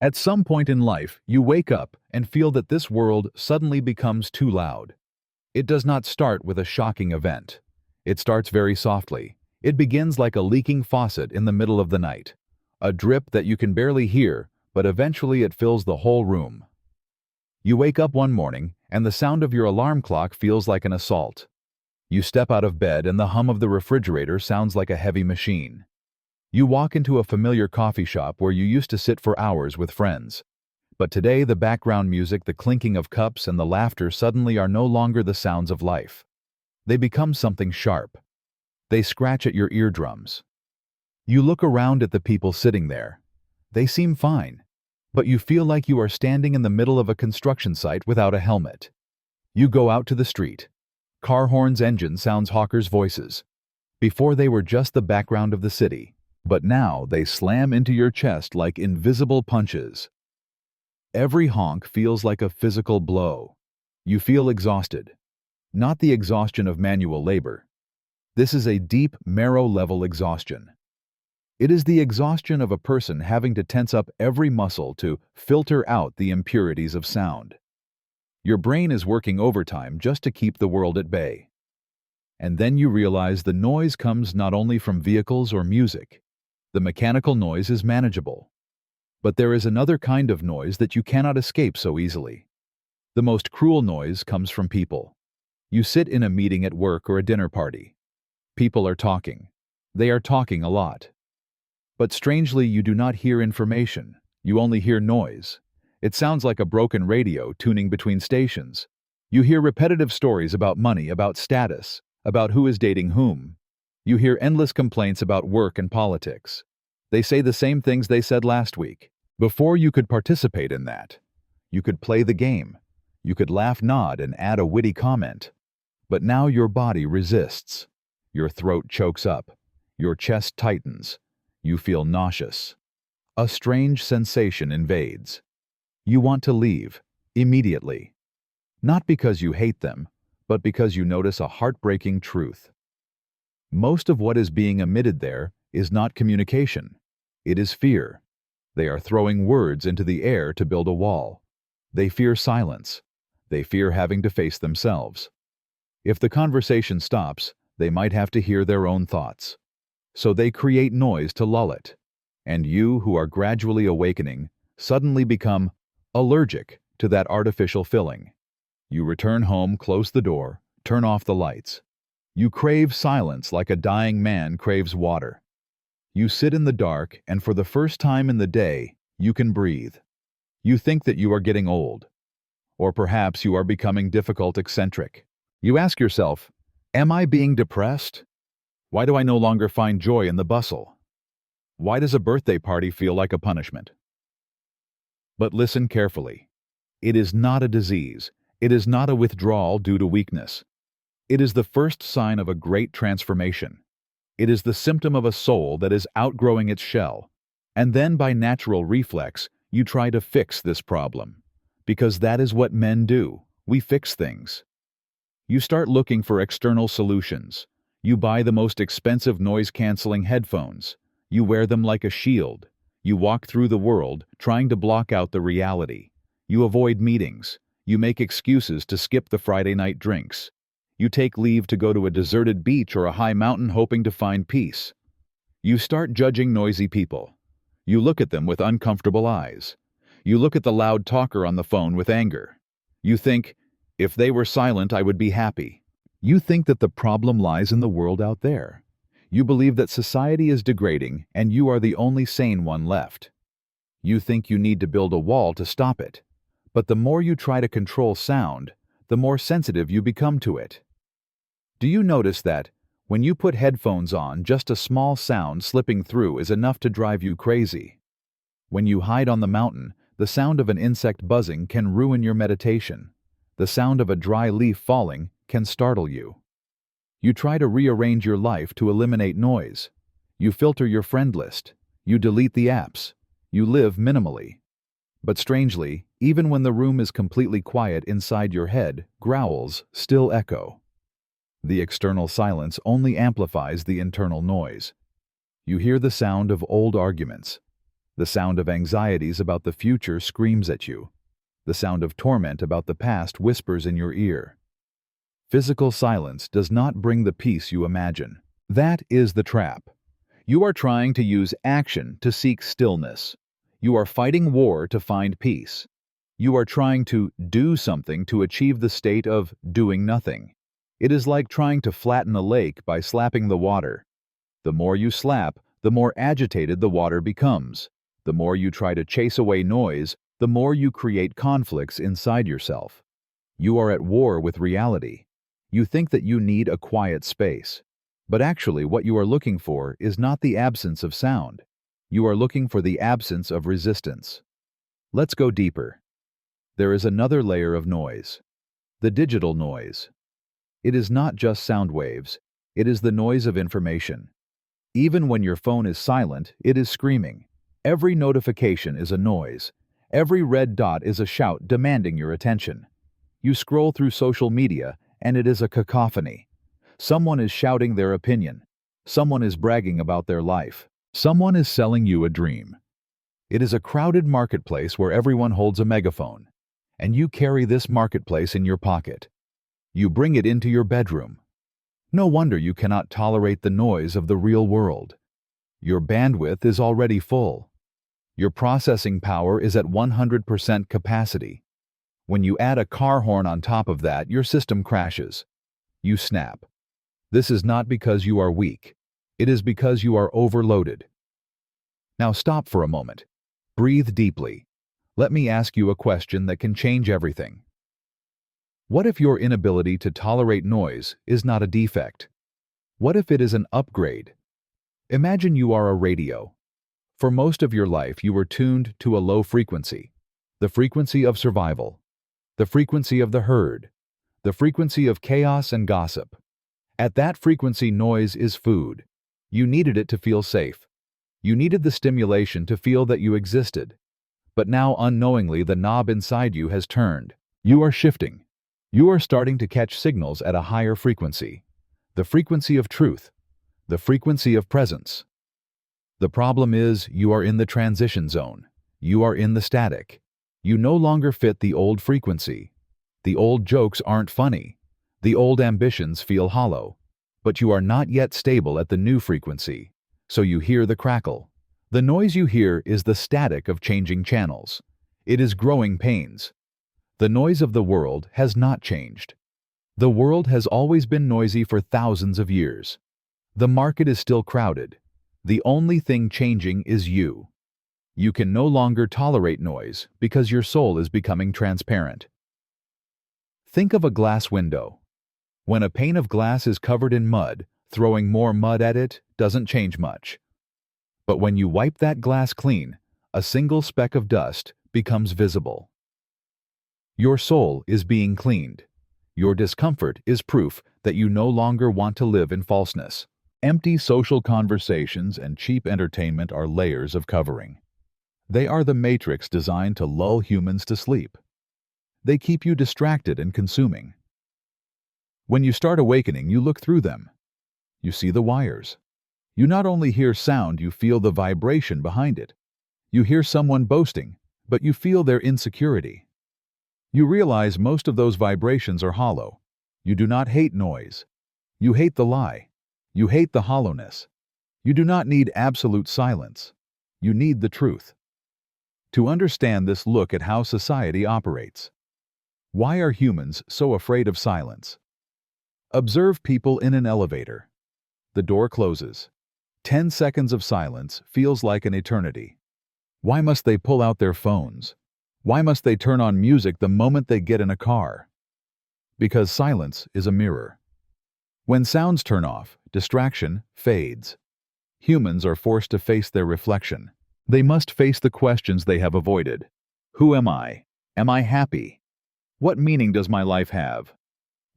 At some point in life, you wake up and feel that this world suddenly becomes too loud. It does not start with a shocking event. It starts very softly. It begins like a leaking faucet in the middle of the night. A drip that you can barely hear, but eventually it fills the whole room. You wake up one morning, and the sound of your alarm clock feels like an assault. You step out of bed and the hum of the refrigerator sounds like a heavy machine. You walk into a familiar coffee shop where you used to sit for hours with friends. But today the background music, the clinking of cups, and the laughter suddenly are no longer the sounds of life. They become something sharp. They scratch at your eardrums. You look around at the people sitting there. They seem fine, but you feel like you are standing in the middle of a construction site without a helmet. You go out to the street. Car horns, engine sounds, hawkers' voices. Before they were just the background of the city, but now they slam into your chest like invisible punches. Every honk feels like a physical blow. You feel exhausted. Not the exhaustion of manual labor. This is a deep, marrow-level exhaustion. It is the exhaustion of a person having to tense up every muscle to filter out the impurities of sound. Your brain is working overtime just to keep the world at bay. And then you realize the noise comes not only from vehicles or music. The mechanical noise is manageable. But there is another kind of noise that you cannot escape so easily. The most cruel noise comes from people. You sit in a meeting at work or a dinner party. People are talking. They are talking a lot. But strangely, you do not hear information. You only hear noise. It sounds like a broken radio tuning between stations. You hear repetitive stories about money, about status, about who is dating whom. You hear endless complaints about work and politics. They say the same things they said last week. Before you could participate in that. You could play the game. You could laugh, nod, and add a witty comment. But now your body resists. Your throat chokes up. Your chest tightens. You feel nauseous. A strange sensation invades. You want to leave, immediately. Not because you hate them, but because you notice a heartbreaking truth. Most of what is being emitted there is not communication. It is fear. They are throwing words into the air to build a wall. They fear silence. They fear having to face themselves. If the conversation stops, they might have to hear their own thoughts. So they create noise to lull it. And you, who are gradually awakening, suddenly become allergic to that artificial filling. You return home, close the door, turn off the lights. You crave silence like a dying man craves water. You sit in the dark, and for the first time in the day, you can breathe. You think that you are getting old. Or perhaps you are becoming difficult, eccentric. You ask yourself, am I being depressed? Why do I no longer find joy in the bustle? Why does a birthday party feel like a punishment? But listen carefully. It is not a disease. It is not a withdrawal due to weakness. It is the first sign of a great transformation. It is the symptom of a soul that is outgrowing its shell. And then by natural reflex, you try to fix this problem. Because that is what men do. We fix things. You start looking for external solutions. You buy the most expensive noise-canceling headphones. You wear them like a shield. You walk through the world, trying to block out the reality. You avoid meetings. You make excuses to skip the Friday night drinks. You take leave to go to a deserted beach or a high mountain hoping to find peace. You start judging noisy people. You look at them with uncomfortable eyes. You look at the loud talker on the phone with anger. You think, if they were silent, I would be happy. You think that the problem lies in the world out there. You believe that society is degrading and you are the only sane one left. You think you need to build a wall to stop it. But the more you try to control sound, the more sensitive you become to it. Do you notice that, when you put headphones on, just a small sound slipping through is enough to drive you crazy? When you hide on the mountain, the sound of an insect buzzing can ruin your meditation. The sound of a dry leaf falling can startle you. You try to rearrange your life to eliminate noise. You filter your friend list. You delete the apps. You live minimally. But strangely, even when the room is completely quiet inside your head, growls still echo. The external silence only amplifies the internal noise. You hear the sound of old arguments. The sound of anxieties about the future screams at you. The sound of torment about the past whispers in your ear. Physical silence does not bring the peace you imagine. That is the trap. You are trying to use action to seek stillness. You are fighting war to find peace. You are trying to do something to achieve the state of doing nothing. It is like trying to flatten a lake by slapping the water. The more you slap, the more agitated the water becomes. The more you try to chase away noise, the more you create conflicts inside yourself. You are at war with reality. You think that you need a quiet space. But actually, what you are looking for is not the absence of sound. You are looking for the absence of resistance. Let's go deeper. There is another layer of noise. The digital noise. It is not just sound waves. It is the noise of information. Even when your phone is silent, it is screaming. Every notification is a noise. Every red dot is a shout demanding your attention. You scroll through social media, and it is a cacophony. Someone is shouting their opinion. Someone is bragging about their life. Someone is selling you a dream. It is a crowded marketplace where everyone holds a megaphone. And you carry this marketplace in your pocket. You bring it into your bedroom. No wonder you cannot tolerate the noise of the real world. Your bandwidth is already full. Your processing power is at 100% capacity. When you add a car horn on top of that, your system crashes. You snap. This is not because you are weak. It is because you are overloaded. Now stop for a moment. Breathe deeply. Let me ask you a question that can change everything. What if your inability to tolerate noise is not a defect? What if it is an upgrade? Imagine you are a radio. For most of your life, you were tuned to a low frequency. The frequency of survival. The frequency of the herd. The frequency of chaos and gossip. At that frequency, noise is food. You needed it to feel safe. You needed the stimulation to feel that you existed. But now, unknowingly, the knob inside you has turned. You are shifting. You are starting to catch signals at a higher frequency. The frequency of truth. The frequency of presence. The problem is, you are in the transition zone. You are in the static. You no longer fit the old frequency. The old jokes aren't funny. The old ambitions feel hollow. But you are not yet stable at the new frequency. So you hear the crackle. The noise you hear is the static of changing channels. It is growing pains. The noise of the world has not changed. The world has always been noisy for thousands of years. The market is still crowded. The only thing changing is you. You can no longer tolerate noise because your soul is becoming transparent. Think of a glass window. When a pane of glass is covered in mud, throwing more mud at it doesn't change much. But when you wipe that glass clean, a single speck of dust becomes visible. Your soul is being cleaned. Your discomfort is proof that you no longer want to live in falseness. Empty social conversations and cheap entertainment are layers of covering. They are the matrix designed to lull humans to sleep. They keep you distracted and consuming. When you start awakening, you look through them. You see the wires. You not only hear sound, you feel the vibration behind it. You hear someone boasting, but you feel their insecurity. You realize most of those vibrations are hollow. You do not hate noise. You hate the lie. You hate the hollowness. You do not need absolute silence. You need the truth. To understand this, look at how society operates. Why are humans so afraid of silence? Observe people in an elevator. The door closes. 10 seconds of silence feels like an eternity. Why must they pull out their phones? Why must they turn on music the moment they get in a car? Because silence is a mirror. When sounds turn off, distraction fades. Humans are forced to face their reflection. They must face the questions they have avoided. Who am I? Am I happy? What meaning does my life have?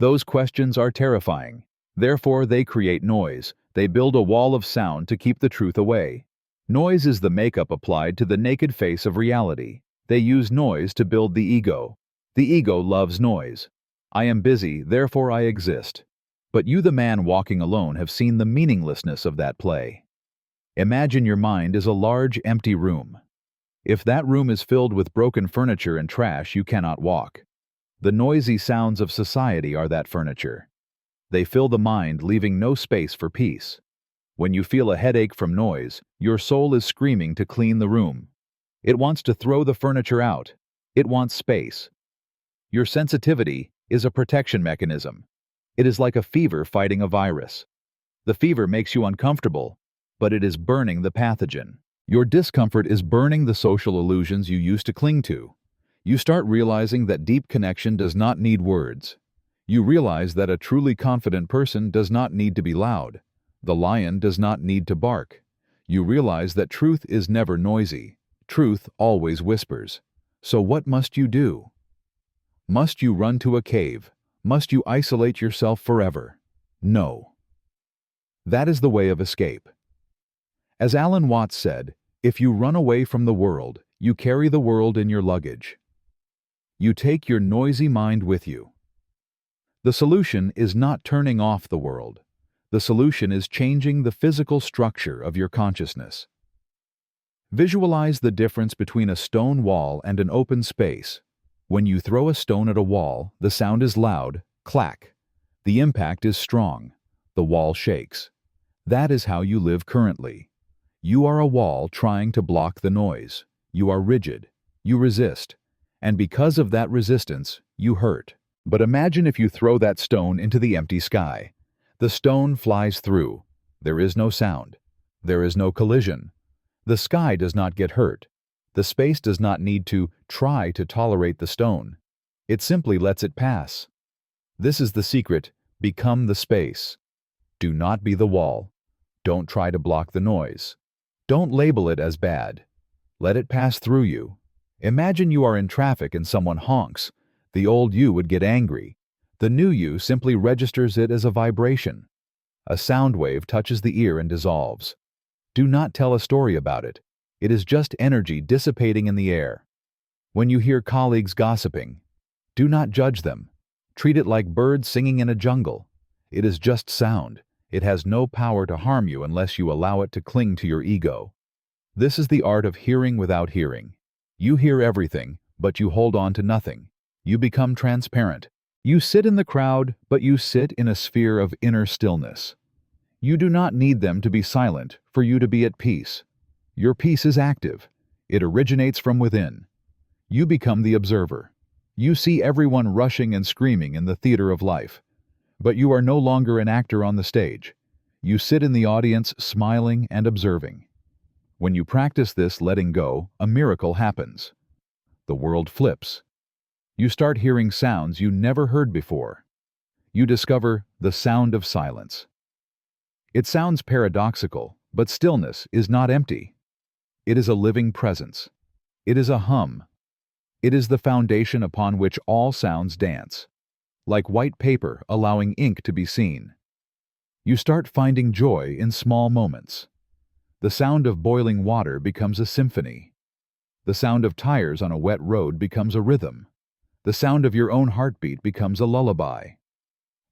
Those questions are terrifying. Therefore, they create noise. They build a wall of sound to keep the truth away. Noise is the makeup applied to the naked face of reality. They use noise to build the ego. The ego loves noise. I am busy, therefore I exist. But you, the man walking alone, have seen the meaninglessness of that play. Imagine your mind is a large, empty room. If that room is filled with broken furniture and trash, you cannot walk. The noisy sounds of society are that furniture. They fill the mind, leaving no space for peace. When you feel a headache from noise, your soul is screaming to clean the room. It wants to throw the furniture out. It wants space. Your sensitivity is a protection mechanism. It is like a fever fighting a virus. The fever makes you uncomfortable, but it is burning the pathogen. Your discomfort is burning the social illusions you used to cling to. You start realizing that deep connection does not need words. You realize that a truly confident person does not need to be loud. The lion does not need to bark. You realize that truth is never noisy. Truth always whispers. So what must you do? Must you run to a cave? Must you isolate yourself forever? No. That is the way of escape. As Alan Watts said, if you run away from the world, you carry the world in your luggage. You take your noisy mind with you. The solution is not turning off the world. The solution is changing the physical structure of your consciousness. Visualize the difference between a stone wall and an open space. When you throw a stone at a wall, the sound is loud, clack. The impact is strong. The wall shakes. That is how you live currently. You are a wall trying to block the noise. You are rigid. You resist. And because of that resistance, you hurt. But imagine if you throw that stone into the empty sky. The stone flies through. There is no sound. There is no collision. The sky does not get hurt. The space does not need to try to tolerate the stone. It simply lets it pass. This is the secret. Become the space. Do not be the wall. Don't try to block the noise. Don't label it as bad. Let it pass through you. Imagine you are in traffic and someone honks. The old you would get angry. The new you simply registers it as a vibration. A sound wave touches the ear and dissolves. Do not tell a story about it. It is just energy dissipating in the air. When you hear colleagues gossiping, do not judge them. Treat it like birds singing in a jungle. It is just sound. It has no power to harm you unless you allow it to cling to your ego. This is the art of hearing without hearing. You hear everything, but you hold on to nothing. You become transparent. You sit in the crowd, but you sit in a sphere of inner stillness. You do not need them to be silent for you to be at peace. Your peace is active. It originates from within. You become the observer. You see everyone rushing and screaming in the theater of life. But you are no longer an actor on the stage. You sit in the audience smiling and observing. When you practice this letting go, a miracle happens. The world flips. You start hearing sounds you never heard before. You discover the sound of silence. It sounds paradoxical, but stillness is not empty. It is a living presence. It is a hum. It is the foundation upon which all sounds dance. Like white paper allowing ink to be seen. You start finding joy in small moments. The sound of boiling water becomes a symphony. The sound of tires on a wet road becomes a rhythm. The sound of your own heartbeat becomes a lullaby.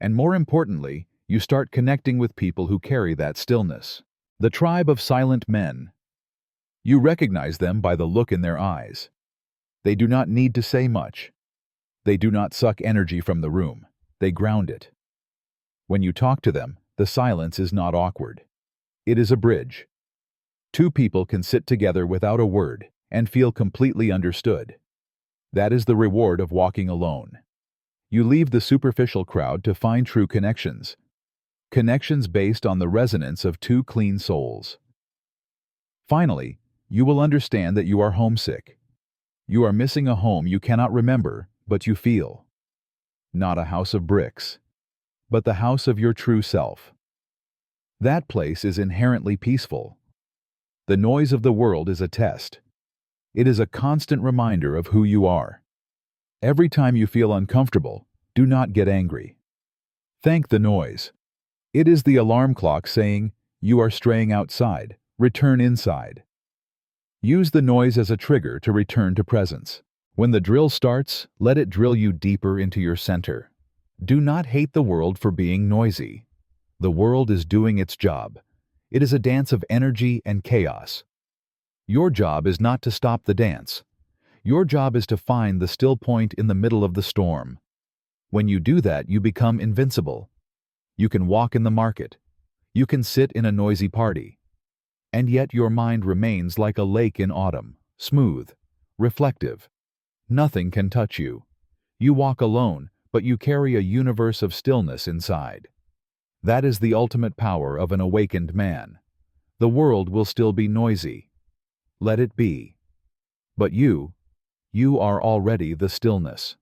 And more importantly, you start connecting with people who carry that stillness. The tribe of silent men. You recognize them by the look in their eyes. They do not need to say much. They do not suck energy from the room. They ground it. When you talk to them, the silence is not awkward. It is a bridge. Two people can sit together without a word and feel completely understood. That is the reward of walking alone. You leave the superficial crowd to find true connections. Connections based on the resonance of two clean souls. Finally, you will understand that you are homesick. You are missing a home you cannot remember, but you feel. Not a house of bricks, but the house of your true self. That place is inherently peaceful. The noise of the world is a test. It is a constant reminder of who you are. Every time you feel uncomfortable, do not get angry. Thank the noise. It is the alarm clock saying, you are straying outside, return inside. Use the noise as a trigger to return to presence. When the drill starts, let it drill you deeper into your center. Do not hate the world for being noisy. The world is doing its job. It is a dance of energy and chaos. Your job is not to stop the dance. Your job is to find the still point in the middle of the storm. When you do that, you become invincible. You can walk in the market. You can sit in a noisy party. And yet your mind remains like a lake in autumn, smooth, reflective. Nothing can touch you. You walk alone, but you carry a universe of stillness inside. That is the ultimate power of an awakened man. The world will still be noisy. Let it be. But you are already the stillness.